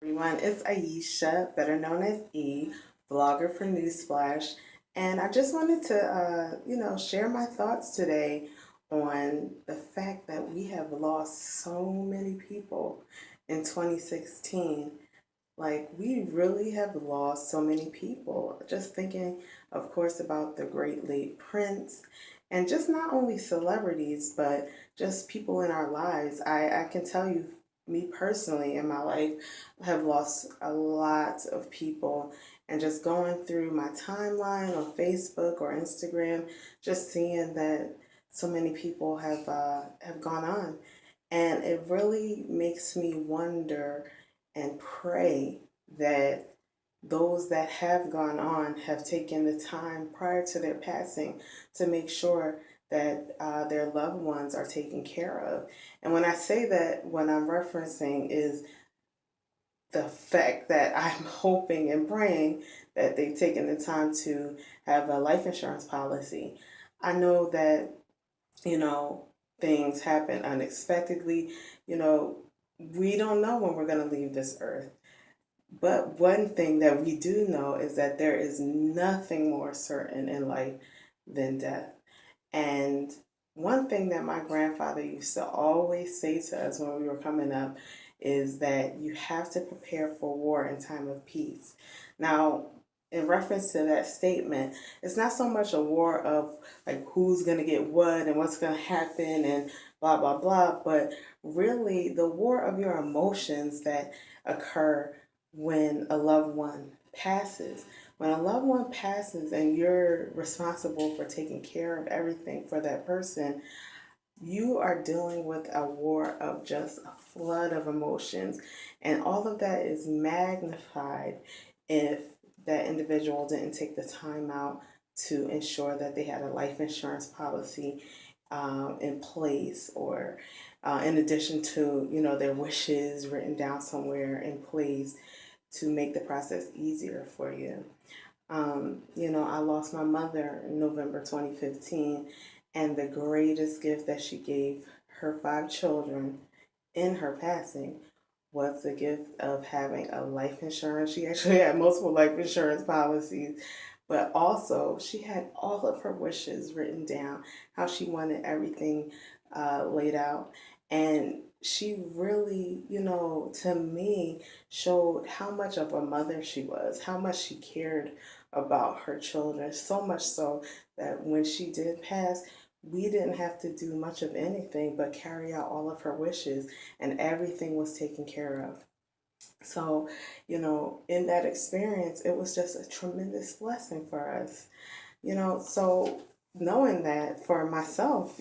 Everyone, it's Aisha, better known as E, vlogger for Newsflash, and I just wanted to, share my thoughts today on the fact that we have lost so many people in 2016. Like, we really have lost so many people. Just thinking, of course, about the great late Prince, and just not only celebrities, but just people in our lives. I can tell you, me personally, in my life, I have lost a lot of people. And just going through my timeline on Facebook or Instagram, just seeing that so many people have gone on, and it really makes me wonder and pray that those that have gone on have taken the time prior to their passing to make sure that their loved ones are taken care of. And when I say that, what I'm referencing is the fact that I'm hoping and praying that they've taken the time to have a life insurance policy. I know that, you know, things happen unexpectedly. You know, we don't know when we're going to leave this earth. But one thing that we do know is that there is nothing more certain in life than death. And one thing that my grandfather used to always say to us when we were coming up is that you have to prepare for war in time of peace. Now, in reference to that statement, it's not so much a war of like who's going to get what and what's going to happen and blah, blah, blah, but really the war of your emotions that occur when a loved one passes. When a loved one passes and you're responsible for taking care of everything for that person, you are dealing with a war of just a flood of emotions. And all of that is magnified if that individual didn't take the time out to ensure that they had a life insurance policy in place, or in addition to, their wishes written down somewhere in place to make the process easier for you. I lost my mother in November 2015, and the greatest gift that she gave her five children in her passing was the gift of having a life insurance. She actually had multiple life insurance policies, but also she had all of her wishes written down, how she wanted everything laid out. And she really, to me, showed how much of a mother she was, how much she cared about her children, so much so that when she did pass, we didn't have to do much of anything but carry out all of her wishes, and everything was taken care of. So, in that experience, it was just a tremendous blessing for us. So knowing that for myself,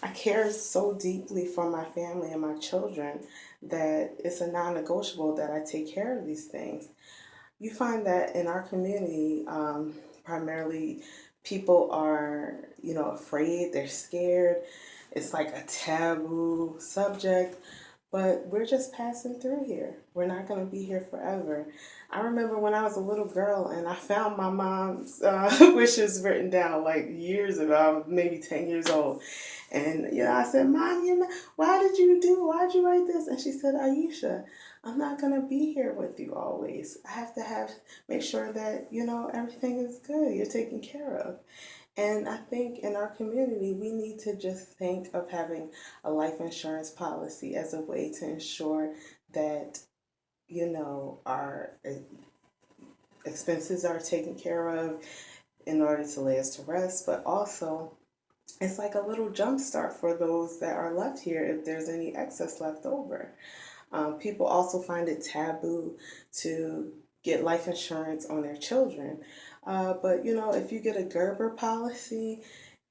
I care so deeply for my family and my children that it's a non-negotiable that I take care of these things. You find that in our community, primarily people are, afraid, they're scared. It's like a taboo subject, but we're just passing through here. We're not going to be here forever. I remember when I was a little girl and I found my mom's wishes written down like years ago. I was maybe 10 years old. And, I said, Mom, why did you write this? And she said, Aisha, I'm not going to be here with you always. I have to make sure that, everything is good. You're taken care of. And I think in our community, we need to just think of having a life insurance policy as a way to ensure that, our expenses are taken care of in order to lay us to rest, but also it's like a little jump start for those that are left here if there's any excess left over. People also find it taboo to get life insurance on their children. But if you get a Gerber policy,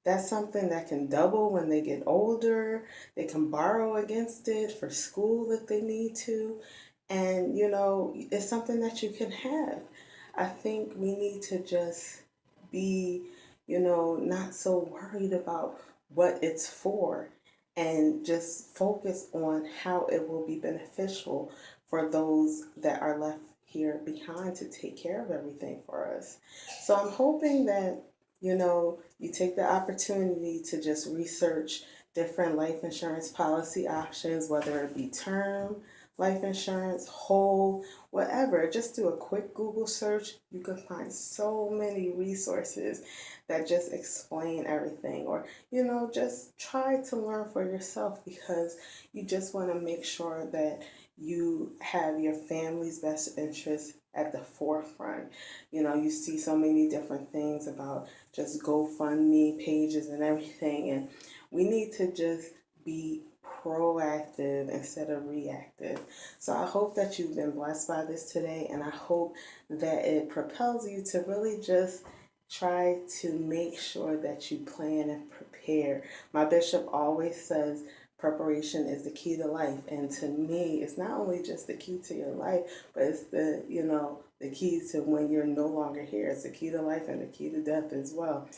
that's something that can double when they get older. They can borrow against it for school if they need to. And, it's something that you can have. I think we need to just be, not so worried about what it's for and just focus on how it will be beneficial for those that are left here behind to take care of everything for us. So I'm hoping that, you take the opportunity to just research different life insurance policy options, whether it be term, life insurance, whole, whatever. Just do a quick Google search. You can find so many resources that just explain everything. Or, just try to learn for yourself because you just want to make sure that you have your family's best interest at the forefront. You see so many different things about just GoFundMe pages and everything, and we need to just be proactive instead of reactive. So I hope that you've been blessed by this today, and I hope that it propels you to really just try to make sure that you plan and prepare. My bishop always says preparation is the key to life, and to me it's not only just the key to your life, but it's the key to when you're no longer here. It's the key to life and the key to death as well.